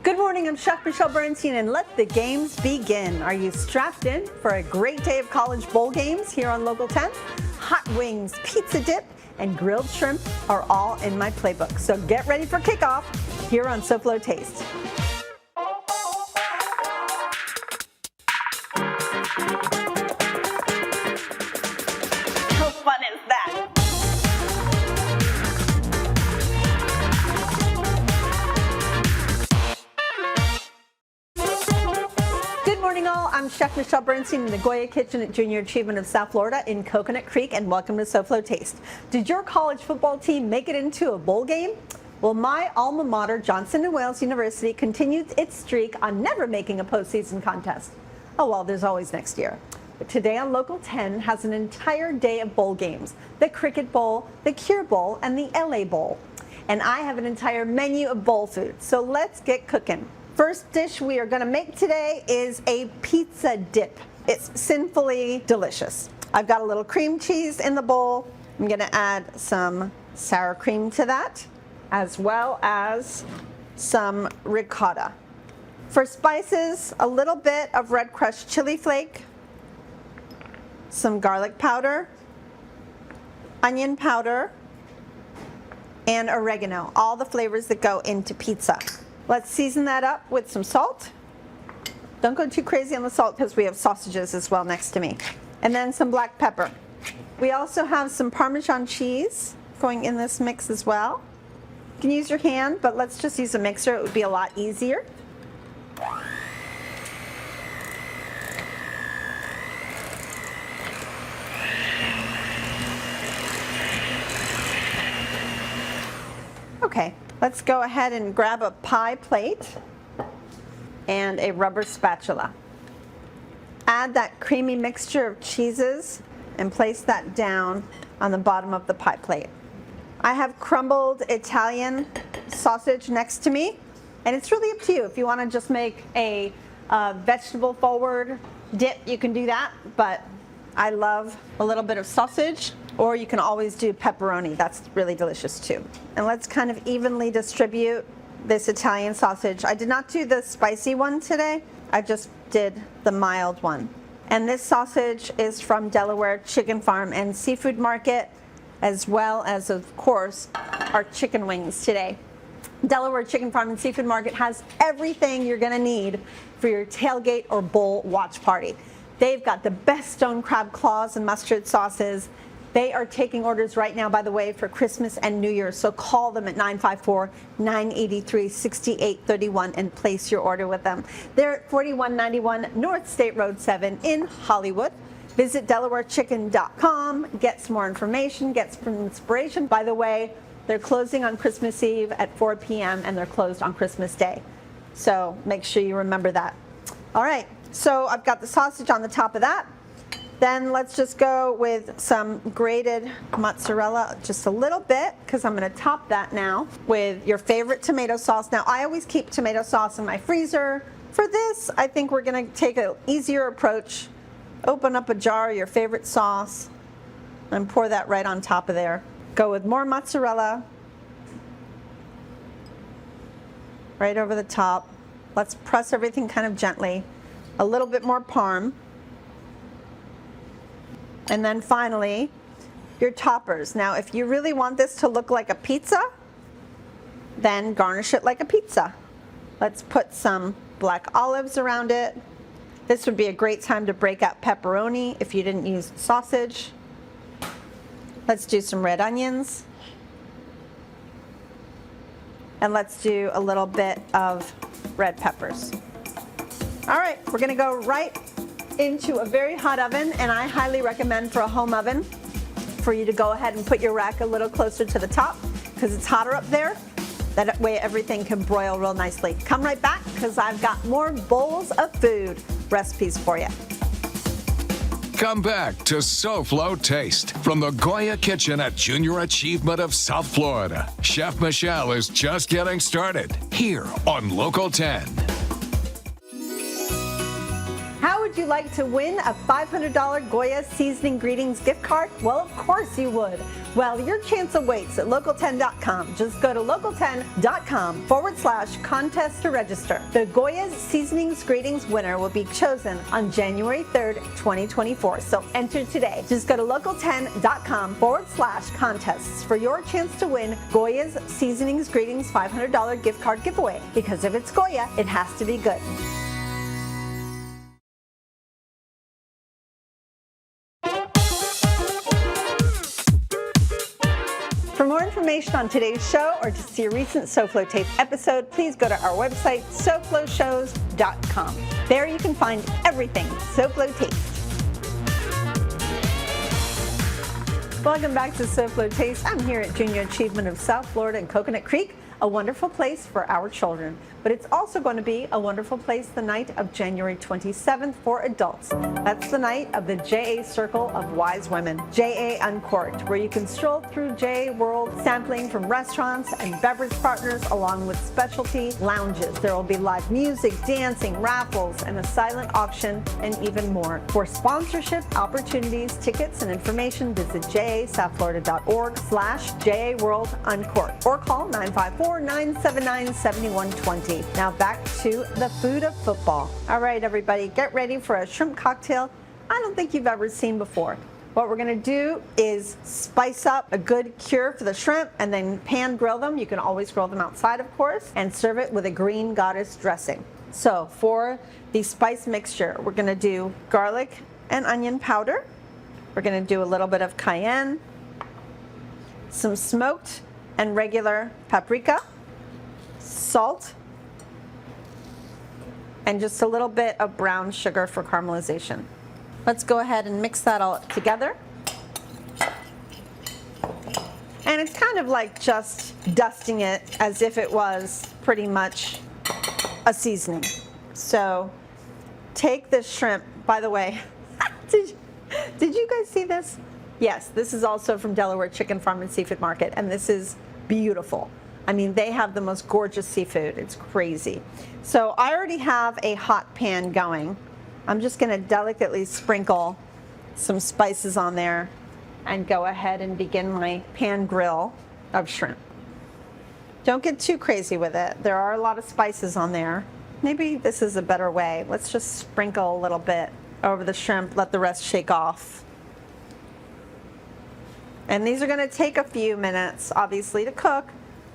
Good morning, I'm Chef Michelle Bernstein, and let the games begin. Are you strapped in for a great day of college bowl games here on Local 10? Hot wings, pizza dip, and grilled shrimp are all in my playbook. So get ready for kickoff here on SoFlo Taste. How fun is that? Good morning all, I'm Chef Michelle Bernstein in the Goya Kitchen at Junior Achievement of South Florida in Coconut Creek, and welcome to SoFlo Taste. Did your college football team make it into a bowl game? Well, my alma mater, Johnson & Wales University, continued its streak on never making a postseason contest. Oh well, there's always next year. But today on Local 10 has an entire day of bowl games. The Cricket Bowl, the Cure Bowl, and the LA Bowl. And I have an entire menu of bowl food, so let's get cooking. First dish we are going to make today is a pizza dip. It's sinfully delicious. I've got a little cream cheese in the bowl. I'm going to add some sour cream to that, as well as some ricotta. For spices, a little bit of red crushed chili flake, some garlic powder, onion powder, and oregano, all the flavors that go into pizza. Let's season that up with some salt. Don't go too crazy on the salt because we have sausages as well next to me. And then some black pepper. We also have some Parmesan cheese going in this mix as well. You can use your hand, but let's just use a mixer. It would be a lot easier. Okay, let's go ahead and grab a pie plate and a rubber spatula. Add that creamy mixture of cheeses and place that down on the bottom of the pie plate. I have crumbled Italian sausage next to me, and it's really up to you. If you want to just make a vegetable forward dip, you can do that, but I love a little bit of sausage, or you can always do pepperoni. That's really delicious too. And let's kind of evenly distribute this Italian sausage. I did not do the spicy one today. I just did the mild one. And this sausage is from Delaware Chicken Farm and Seafood Market, as well as, of course, our chicken wings today. Delaware Chicken Farm and Seafood Market has everything you're gonna need for your tailgate or bowl watch party. They've got the best stone crab claws and mustard sauces. They are taking orders right now, by the way, for Christmas and New Year's, so call them at 954-983-6831 and place your order with them. They're at 4191 North State Road 7 in Hollywood. Visit DelawareChicken.com, get some more information, get some inspiration. By the way, they're closing on Christmas Eve at 4 p.m. and they're closed on Christmas Day. So make sure you remember that. All right, so I've got the sausage on the top of that. Then let's just go with some grated mozzarella, just a little bit, because I'm going to top that now with your favorite tomato sauce. Now, I always keep tomato sauce in my freezer. For this, I think we're going to take an easier approach. Open up a jar of your favorite sauce and pour that right on top of there. Go with more mozzarella right over the top. Let's press everything kind of gently. A little bit more parm. And then finally, your toppers. Now, if you really want this to look like a pizza, then garnish it like a pizza. Let's put some black olives around it. This would be a great time to break out pepperoni if you didn't use sausage. Let's do some red onions. And let's do a little bit of red peppers. All right, we're gonna go right into a very hot oven, and I highly recommend for a home oven for you to go ahead and put your rack a little closer to the top because it's hotter up there. That way everything can broil real nicely. Come right back because I've got more bowls of food recipes for you. Come back to SoFlo Taste from the Goya Kitchen at Junior Achievement of South Florida. Chef Michelle is just getting started here on Local 10. How would you like to win a $500 Goya Seasoning Greetings gift card? Well, of course you would. Well, your chance awaits at local10.com. Just go to local10.com/contest to register. The Goya Seasonings Greetings winner will be chosen on January 3rd, 2024. So enter today. Just go to local10.com/contests for your chance to win Goya's Seasonings Greetings $500 gift card giveaway. Because if it's Goya, it has to be good. For more information on today's show or to see a recent SoFlo Taste episode, please go to our website, sofloshows.com. There you can find everything SoFlo Taste. Welcome back to SoFlo Taste. I'm here at Junior Achievement of South Florida in Coconut Creek, a wonderful place for our children. But it's also going to be a wonderful place the night of January 27th for adults. That's the night of the JA Circle of Wise Women, JA Uncorked, where you can stroll through JA World, sampling from restaurants and beverage partners along with specialty lounges. There will be live music, dancing, raffles, and a silent auction, and even more. For sponsorship opportunities, tickets, and information, visit jasouthflorida.org/JA World Uncorked or call 954-979-7120. Now back to the food of football. All right, everybody, get ready for a shrimp cocktail I don't think you've ever seen before. What we're going to do is spice up a good cure for the shrimp and then pan grill them. You can always grill them outside, of course, and serve it with a green goddess dressing. So for the spice mixture, we're going to do garlic and onion powder. We're going to do a little bit of cayenne, some smoked and regular paprika, salt, and just a little bit of brown sugar for caramelization. Let's go ahead and mix that all together. And it's kind of like just dusting it as if it was pretty much a seasoning. So take this shrimp, by the way, did you guys see this? Yes, this is also from Delaware Chicken Farm and Seafood Market, and this is beautiful. I mean, they have the most gorgeous seafood. It's crazy. So I already have a hot pan going. I'm just going to delicately sprinkle some spices on there and go ahead and begin my pan grill of shrimp. Don't get too crazy with it. There are a lot of spices on there. Maybe this is a better way. Let's just sprinkle a little bit over the shrimp, let the rest shake off. And these are going to take a few minutes, obviously, to cook,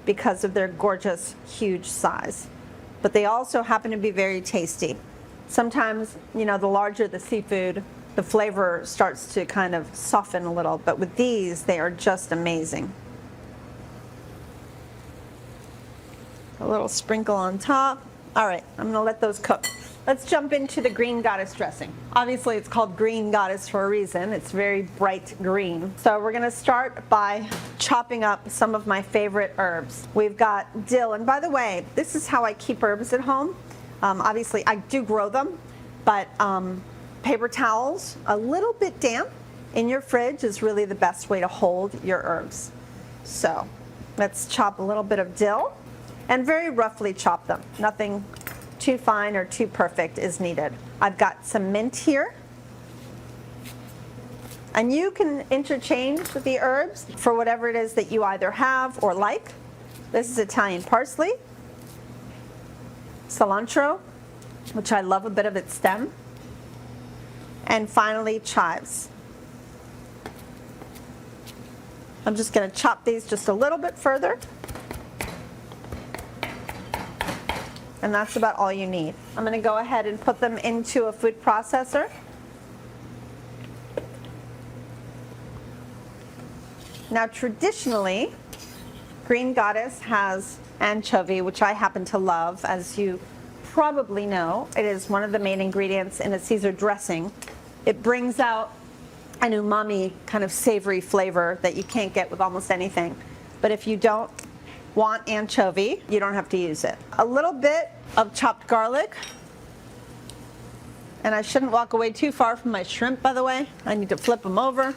because of their gorgeous, huge size. But they also happen to be very tasty. Sometimes, you know, the larger the seafood, the flavor starts to kind of soften a little, but with these, they are just amazing. A little sprinkle on top. All right, I'm gonna let those cook. Let's jump into the green goddess dressing. Obviously, it's called green goddess for a reason. It's very bright green. So we're gonna start by chopping up some of my favorite herbs. We've got dill, and by the way, this is how I keep herbs at home. Obviously, I do grow them, but paper towels, a little bit damp in your fridge is really the best way to hold your herbs. So let's chop a little bit of dill and very roughly chop them. Nothing too fine or too perfect is needed. I've got some mint here. And you can interchange the herbs for whatever it is that you either have or like. This is Italian parsley, cilantro, which I love a bit of its stem, and finally chives. I'm just going to chop these just a little bit further. And that's about all you need. I'm going to go ahead and put them into a food processor. Now, traditionally, Green Goddess has anchovy, which I happen to love. As you probably know, it is one of the main ingredients in a Caesar dressing. It brings out an umami kind of savory flavor that you can't get with almost anything. But if you don't want anchovy, you don't have to use it. A little bit of chopped garlic. And I shouldn't walk away too far from my shrimp, by the way. I need to flip them over.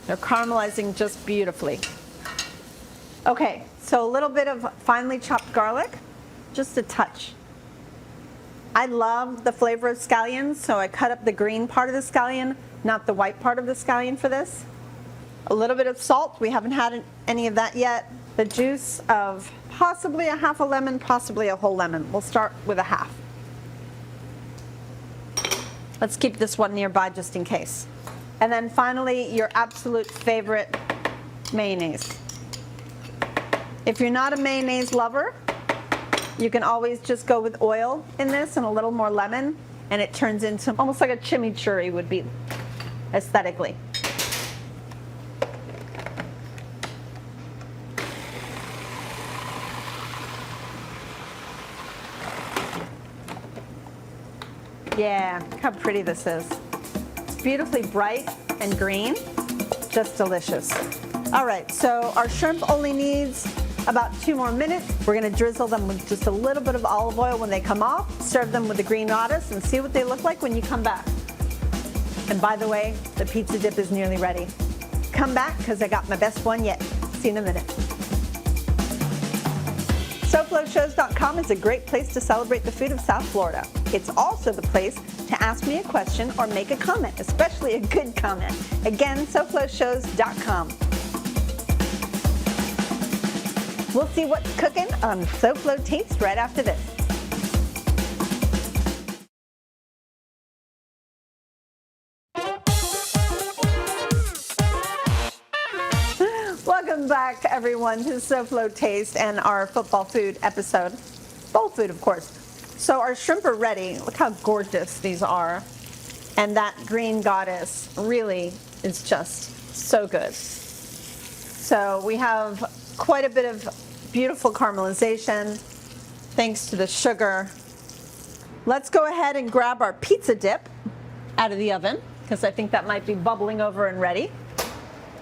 They're caramelizing just beautifully. Okay, so a little bit of finely chopped garlic, just a touch. I love the flavor of scallions, so I cut up the green part of the scallion, not the white part of the scallion for this. A little bit of salt. We haven't had any of that yet. The juice of possibly a half a lemon, possibly a whole lemon. We'll start with a half. Let's keep this one nearby just in case. And then finally, your absolute favorite mayonnaise. If you're not a mayonnaise lover, you can always just go with oil in this and a little more lemon, and it turns into almost like a chimichurri would be aesthetically. Yeah, look how pretty this is. It's beautifully bright and green, just delicious. All right, so our shrimp only needs about 2 more minutes. We're gonna drizzle them with just a little bit of olive oil when they come off, serve them with the green lettuce, and see what they look like when you come back. And by the way, the pizza dip is nearly ready. Come back, because I got my best one yet. See you in a minute. SoFloShows.com is a great place to celebrate the food of South Florida. It's also the place to ask me a question or make a comment, especially a good comment. Again, SoFloShows.com. We'll see what's cooking on SoFlo Taste right after this. Welcome back, everyone, to SoFlo Taste and our football food episode. Bowl food, of course. So our shrimp are ready. Look how gorgeous these are. And that green goddess really is just so good. So we have quite a bit of beautiful caramelization thanks to the sugar. Let's go ahead and grab our pizza dip out of the oven, because I think that might be bubbling over and ready.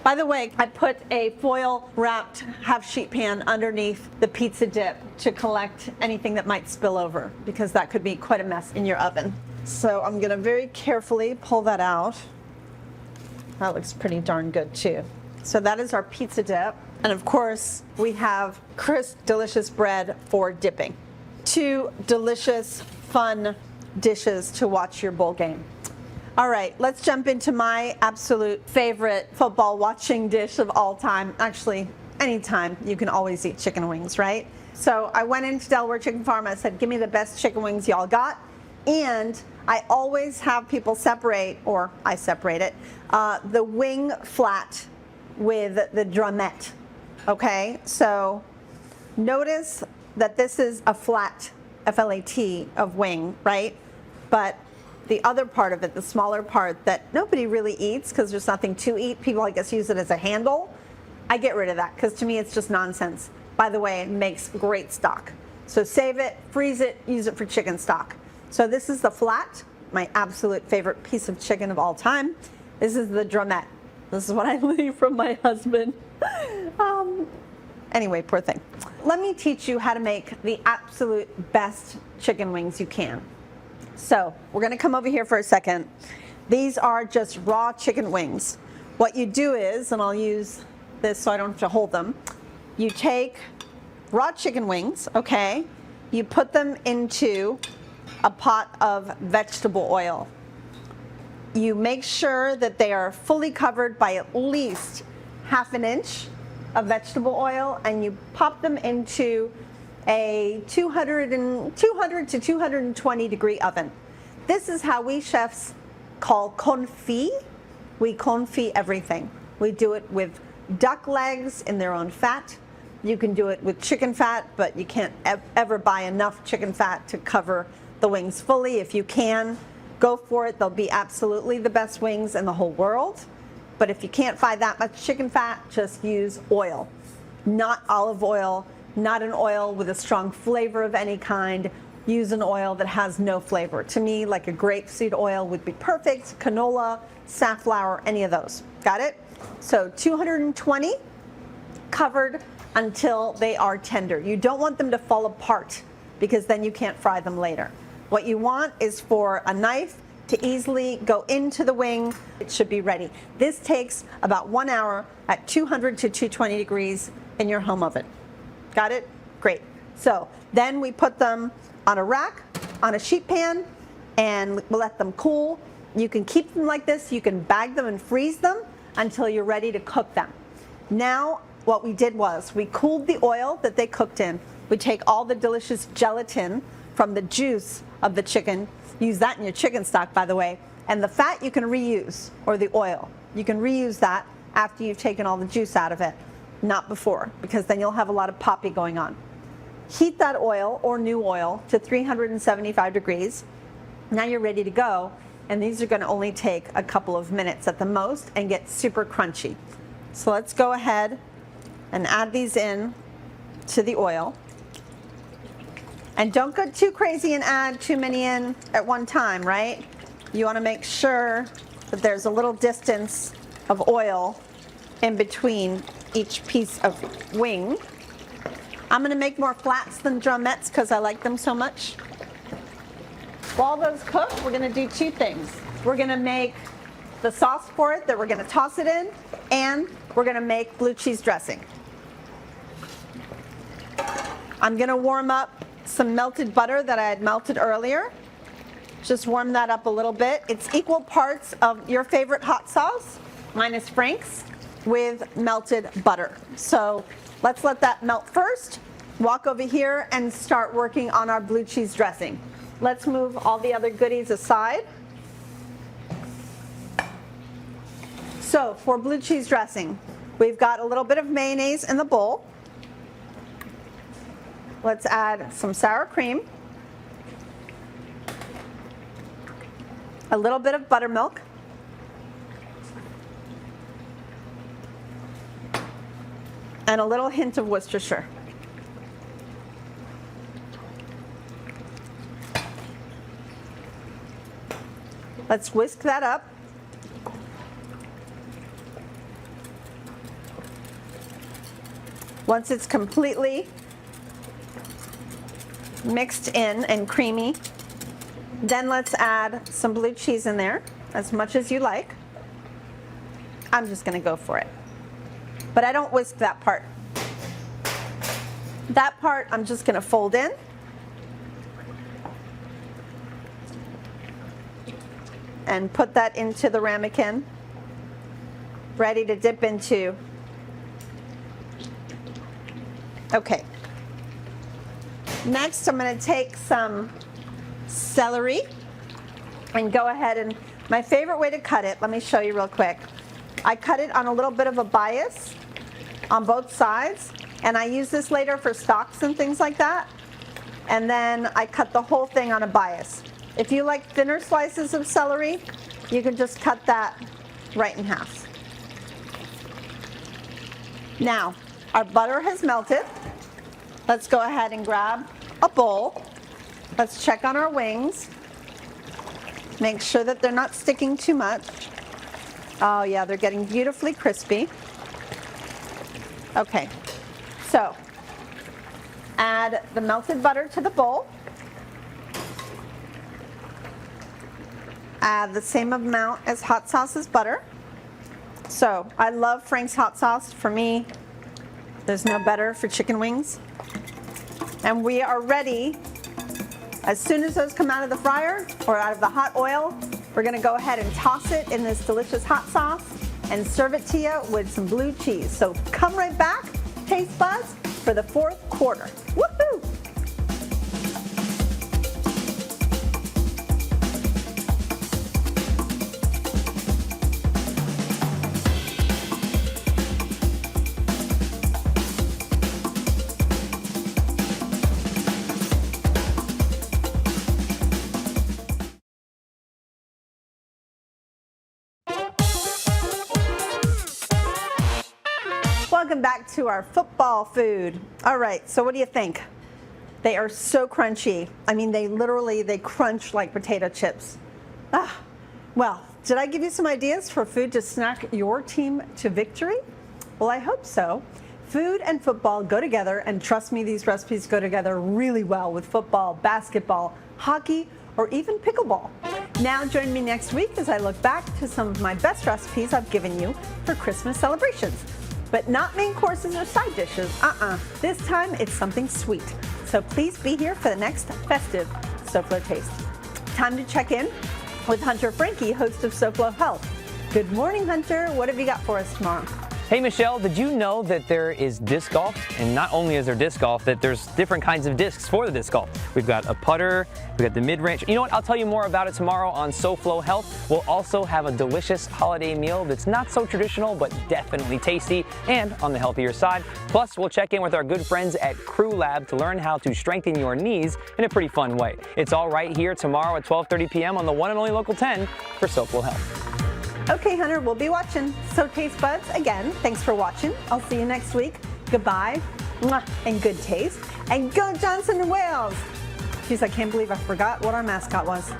By the way, I put a foil wrapped half sheet pan underneath the pizza dip to collect anything that might spill over, because that could be quite a mess in your oven. So I'm gonna very carefully pull that out. That looks pretty darn good too. So that is our pizza dip. And of course, we have crisp, delicious bread for dipping. 2 delicious, fun dishes to watch your bowl game. All right, let's jump into my absolute favorite football watching dish of all time. Actually, anytime, you can always eat chicken wings, right? So I went into Delaware Chicken Farm. I said, give me the best chicken wings y'all got. And I always have people separate, or I separate it, the wing flat with the drumette. Okay, so notice that this is a flat, F-L-A-T, of wing, right? But the other part of it, the smaller part that nobody really eats because there's nothing to eat, people I guess use it as a handle. I get rid of that because to me it's just nonsense. By the way, it makes great stock. So save it, freeze it, use it for chicken stock. So this is the flat, my absolute favorite piece of chicken of all time. This is the drumette. This is what I leave from my husband. Anyway, poor thing. Let me teach you how to make the absolute best chicken wings you can. So we're gonna come over here for a second. These are just raw chicken wings. What you do is, and I'll use this so I don't have to hold them, you take raw chicken wings, okay? You put them into a pot of vegetable oil. You make sure that they are fully covered by at least ½ an inch of vegetable oil, and you pop them into a 200 to 220 degree oven. This is how we chefs call confit. We confit everything. We do it with duck legs in their own fat. You can do it with chicken fat, but you can't ever buy enough chicken fat to cover the wings fully. If you can, go for it. They'll be absolutely the best wings in the whole world. But if you can't find that much chicken fat, just use oil. Not olive oil, not an oil with a strong flavor of any kind. Use an oil that has no flavor. To me, like a grapeseed oil would be perfect. Canola, safflower, any of those. Got it? So 220, covered until they are tender. You don't want them to fall apart because then you can't fry them later. What you want is for a knife to easily go into the wing. It should be ready. This takes about 1 hour at 200 to 220 degrees in your home oven. Got it? Great. So then we put them on a rack on a sheet pan and let them cool. You can keep them like this. You can bag them and freeze them until you're ready to cook them. Now, what we did was we cooled the oil that they cooked in. We take all the delicious gelatin from the juice of the chicken. Use that in your chicken stock, by the way. And the fat you can reuse, or the oil. You can reuse that after you've taken all the juice out of it, not before, because then you'll have a lot of poppy going on. Heat that oil or new oil to 375 degrees. Now you're ready to go, and these are going to only take a couple of minutes at the most and get super crunchy. So let's go ahead and add these in to the oil. And don't go too crazy and add too many in at one time, right? You want to make sure that there's a little distance of oil in between each piece of wing. I'm going to make more flats than drumettes because I like them so much. While those cook, we're going to do two things. We're going to make the sauce for it that we're going to toss it in, and we're going to make blue cheese dressing. I'm going to warm up some melted butter that I had melted earlier. Just warm that up a little bit. It's equal parts of your favorite hot sauce, mine is Frank's, with melted butter. So let's let that melt first. Walk over here and start working on our blue cheese dressing. Let's move all the other goodies aside. So for blue cheese dressing, we've got a little bit of mayonnaise in the bowl. Let's add some sour cream, a little bit of buttermilk, and a little hint of Worcestershire. Let's whisk that up. Once it's completely mixed in and creamy, then let's add some blue cheese in there, as much as you like. I'm just going to go for it. But I don't whisk that part. That part I'm just going to fold in. And put that into the ramekin, ready to dip into. Okay. Next, I'm going to take some celery and go ahead and, my favorite way to cut it, let me show you real quick. I cut it on a little bit of a bias on both sides, and I use this later for stocks and things like that. And then I cut the whole thing on a bias. If you like thinner slices of celery, you can just cut that right in half. Now, our butter has melted. Let's go ahead and grab a bowl. Let's check on our wings. Make sure that they're not sticking too much. Oh yeah, they're getting beautifully crispy. Okay, so add the melted butter to the bowl. Add the same amount as hot sauce as butter. So I love Frank's hot sauce. For me, there's no better for chicken wings. And we are ready. As soon as those come out of the fryer or out of the hot oil, we're going to go ahead and toss it in this delicious hot sauce and serve it to you with some blue cheese. So come right back, taste buds, for the fourth quarter. Woohoo! Welcome back to our football food. All right, so what do you think? They are so crunchy. I mean, they crunch like potato chips. Well, did I give you some ideas for food to snack your team to victory? Well, I hope so. Food and football go together, and trust me, these recipes go together really well with football, basketball, hockey, or even pickleball. Now join me next week as I look back to some of my best recipes I've given you for Christmas celebrations. But not main courses or side dishes, This time it's something sweet. So please be here for the next festive SoFlo Taste. Time to check in with Hunter Frankie, host of SoFlo Health. Good morning, Hunter. What have you got for us tomorrow? Hey, Michelle, did you know that there is disc golf? And not only is there disc golf, that there's different kinds of discs for the disc golf. We've got a putter, we've got the mid-range. You know what? I'll tell you more about it tomorrow on SoFlo Health. We'll also have a delicious holiday meal that's not so traditional, but definitely tasty and on the healthier side. Plus, we'll check in with our good friends at Crew Lab to learn how to strengthen your knees in a pretty fun way. It's all right here tomorrow at 12:30 p.m. on the one and only Local 10 for SoFlo Health. Okay, Hunter, we'll be watching. So Taste Buds, again, thanks for watching. I'll see you next week. Goodbye, mwah, and good taste. And go Johnson and Wales. Jeez, I can't believe I forgot what our mascot was.